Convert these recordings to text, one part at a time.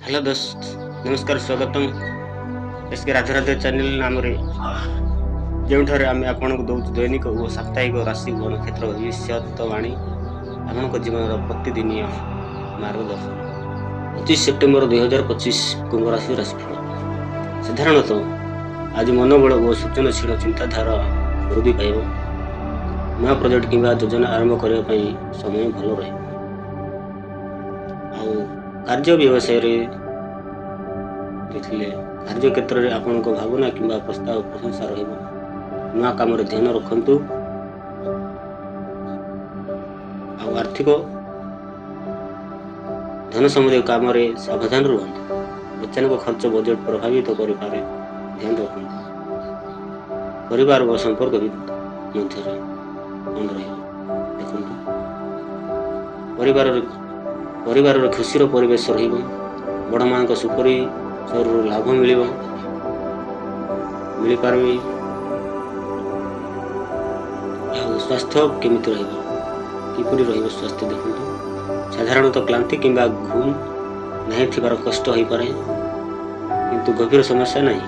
Hello दोस्त, नमस्कार, स्वागतम एस के राधे राधे चैनल नाम जो आम आपको दौर दैनिक और साप्ताहिक राशि व नक्षत्र भविष्यवाणी आप जीवन प्रतिदिन मार्गदर्शन 25 सेप्टेम्बर 2025 कुंभ राशि राशिफल। साधारणतः आज मनोबल और सृजनशील चिंताधारा वृद्धि पाइब। नया प्रोजेक्ट किंवा योजना आरंभ करने समय भल रहे। कार्य व्यवसाय कार्य क्षेत्र में आपण भावना किंवा प्रस्ताव प्रशंसा रही। नया काम ध्यान रखु। आर्थिक धन संबंधी काम सावधान रुहतु। अचानक खर्च बजेट प्रभावित करे ध्यान रखु। परिवार व संपर्क मध्य परिवार खुशी परिवेश बड़ मान सुपरी लाभ मिल पार। स्वास्थ्य केमिति किपरि स्वास्थ्य देखु। साधारणतः क्लांति किंबा घुम नहीं थिबार कष्ट हो पारे, किंतु गभीर समस्या नहीं।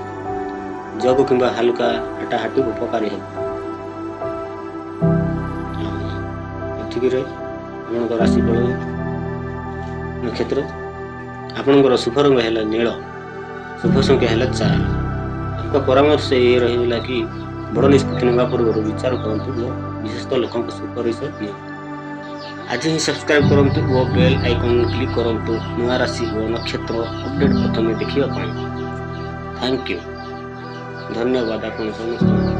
जग किंबा हल्का हाटाहाटी उपकारी है। राशिफल नक्षत्र आपणकर शुभ रंग है नील, शुभ संख्या है 4। आपका परामर्श ये रहा कि बड़ निष्पत्ति नेवा पूर्व विचार करूँ। विशेषतः लोकों सुपरिश दिखाँ। आज ही सब्सक्राइब करूँ और बेल आइकन क्लिक करूँ नया राशि और नक्षत्र अपडेट प्रथम देखा। थैंक यू, धन्यवाद आप समस्त।